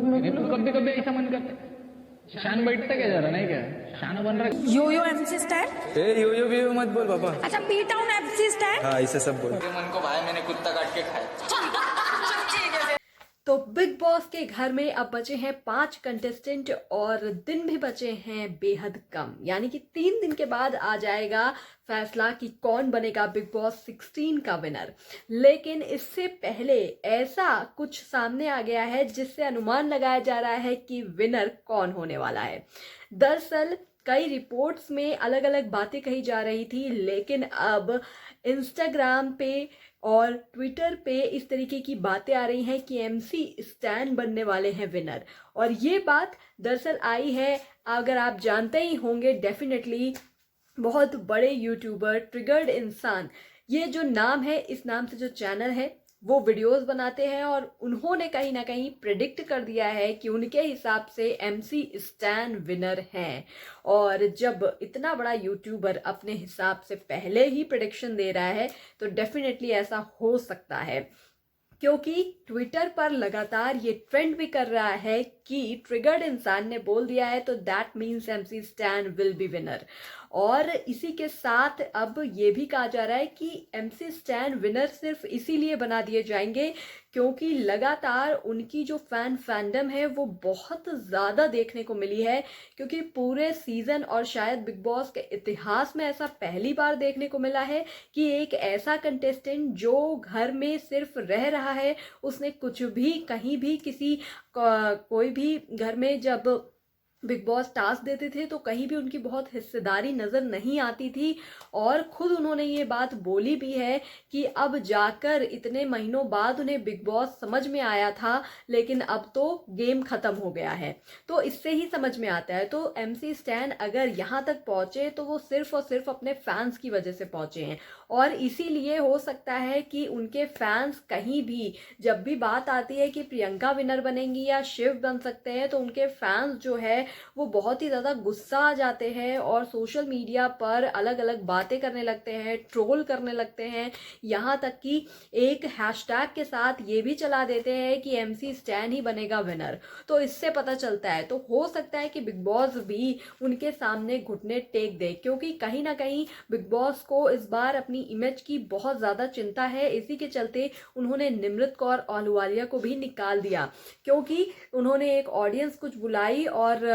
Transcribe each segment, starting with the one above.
मेरे तो कभी कभी ऐसा मन करता है शान बैठता क्या जरा नहीं क्या शान बन रहा यो यो एमसी स्टाइल। ए यो यो भी मत बोल बाबा। अच्छा बी टाउन एमसी स्टाइल। हाँ ऐसे सब बोल। मेरे मन को भाई मैंने कुत्ता काट के खाया। तो बिग बॉस के घर में अब बचे हैं 5 कंटेस्टेंट और दिन भी बचे हैं बेहद कम, यानी कि 3 दिन के बाद आ जाएगा फैसला कि कौन बनेगा बिग बॉस 16 का विनर। लेकिन इससे पहले ऐसा कुछ सामने आ गया है जिससे अनुमान लगाया जा रहा है कि विनर कौन होने वाला है। दरअसल कई रिपोर्ट्स में अलग अलग बातें कही जा रही थी, लेकिन अब इंस्टाग्राम पे और ट्विटर पे इस तरीके की बातें आ रही हैं कि एमसी स्टैन बनने वाले हैं विनर। और ये बात दरअसल आई है, अगर आप जानते ही होंगे डेफिनेटली, बहुत बड़े यूट्यूबर ट्रिगर्ड इंसान, ये जो नाम है, इस नाम से जो चैनल है वो वीडियोस बनाते हैं और उन्होंने कहीं ना कहीं प्रेडिक्ट कर दिया है कि उनके हिसाब से एमसी स्टैन विनर हैं। और जब इतना बड़ा यूट्यूबर अपने हिसाब से पहले ही प्रेडिक्शन दे रहा है तो डेफिनेटली ऐसा हो सकता है, क्योंकि ट्विटर पर लगातार ये ट्रेंड भी कर रहा है कि ट्रिगर्ड इंसान ने बोल दिया है तो that means MC stand will be winner. और इसी के साथ अब ये भी कहा जा रहा है कि एमसी स्टैन विनर सिर्फ इसीलिए बना दिए जाएंगे क्योंकि लगातार उनकी जो फैंडम है वो बहुत ज़्यादा देखने को मिली है, क्योंकि पूरे सीज़न और शायद बिग बॉस के इतिहास में ऐसा पहली बार देखने को मिला है कि एक ऐसा कंटेस्टेंट जो घर में सिर्फ रह रहा है, उसने कुछ भी कहीं भी किसी कोई भी घर में जब बिग बॉस टास्क देते थे तो कहीं भी उनकी बहुत हिस्सेदारी नज़र नहीं आती थी। और खुद उन्होंने ये बात बोली भी है कि अब जाकर इतने महीनों बाद उन्हें बिग बॉस समझ में आया था, लेकिन अब तो गेम ख़त्म हो गया है। तो इससे ही समझ में आता है, तो एमसी स्टैन अगर यहाँ तक पहुँचे तो वो सिर्फ और सिर्फ अपने फैंस की वजह से पहुँचे हैं। और इसीलिए हो सकता है कि उनके फैंस कहीं भी जब भी बात आती है कि प्रियंका विनर बनेंगी या शिव बन सकते हैं, तो उनके फैंस जो है वो बहुत ही ज़्यादा गुस्सा आ जाते हैं और सोशल मीडिया पर अलग अलग बातें करने लगते हैं, ट्रोल करने लगते हैं। यहाँ तक कि एक हैशटैग के साथ ये भी चला देते हैं कि एमसी स्टैन ही बनेगा विनर। तो इससे पता चलता है, तो हो सकता है कि बिग बॉस भी उनके सामने घुटने टेक दे, क्योंकि कहीं ना कहीं बिग बॉस को इस बार अपनी इमेज की बहुत ज़्यादा चिंता है। इसी के चलते उन्होंने निमृत कौर अहलूवालिया को भी निकाल दिया, क्योंकि उन्होंने एक ऑडियंस कुछ बुलाई और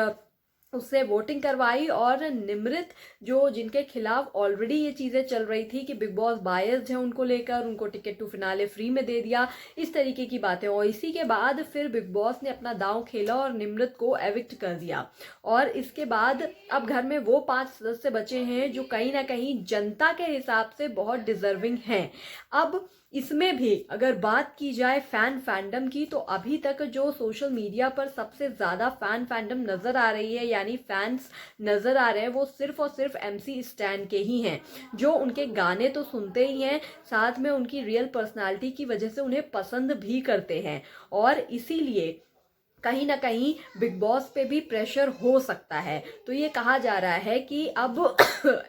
उससे वोटिंग करवाई। और निमृत जो जिनके खिलाफ ऑलरेडी ये चीज़ें चल रही थी कि बिग बॉस बायस्ड है उनको लेकर, उनको टिकट टू फिनाले फ्री में दे दिया, इस तरीके की बातें। और इसी के बाद फिर बिग बॉस ने अपना दांव खेला और निमृत को एविक्ट कर दिया। और इसके बाद अब घर में वो 5 सदस्य बचे हैं जो कहीं ना कहीं जनता के हिसाब से बहुत डिजर्विंग हैं। अब इसमें भी अगर बात की जाए फैंडम की, तो अभी तक जो सोशल मीडिया पर सबसे ज़्यादा फैंडम नज़र आ रही है, यानी फैंस नज़र आ रहे हैं, वो सिर्फ और सिर्फ एमसी स्टैन के ही हैं, जो उनके गाने तो सुनते ही हैं, साथ में उनकी रियल पर्सनालिटी की वजह से उन्हें पसंद भी करते हैं। और इसीलिए कहीं ना कहीं बिग बॉस पे भी प्रेशर हो सकता है। तो ये कहा जा रहा है कि अब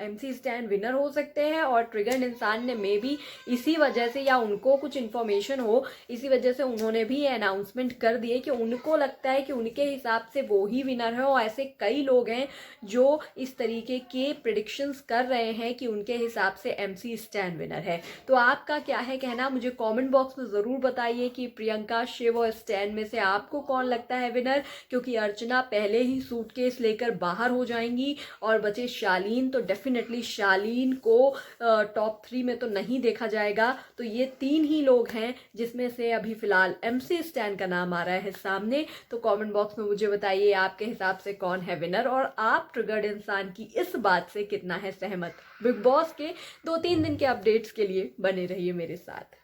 एमसी स्टैन विनर हो सकते हैं और ट्रिगर्ड इंसान ने मे बी इसी वजह से, या उनको कुछ इन्फॉर्मेशन हो, इसी वजह से उन्होंने भी ये अनाउंसमेंट कर दिए कि उनको लगता है कि उनके हिसाब से वो ही विनर है। और ऐसे कई लोग हैं जो इस तरीके के प्रिडिक्शंस कर रहे हैं कि उनके हिसाब से एमसी स्टैन विनर है। तो आपका क्या है कहना, मुझे कॉमेंट बॉक्स में ज़रूर बताइए कि प्रियंका, शिव और स्टैन में से आपको कौन लगता है विनर, क्योंकि अर्चना पहले ही सूटकेस लेकर बाहर हो जाएंगी और बचे शालीन। तो डेफिनेटली शालीन को टॉप 3 में तो नहीं देखा जाएगा। तो ये 3 ही लोग हैं जिसमें से अभी फिलहाल एमसी स्टैन का नाम आ रहा है सामने। तो कमेंट बॉक्स में मुझे बताइए आपके हिसाब से कौन है विनर और आप ट्रिगर्ड इंसान की इस बात से कितना है सहमत। बिग बॉस के 2-3 दिन के अपडेट्स के लिए बने रहिए मेरे साथ।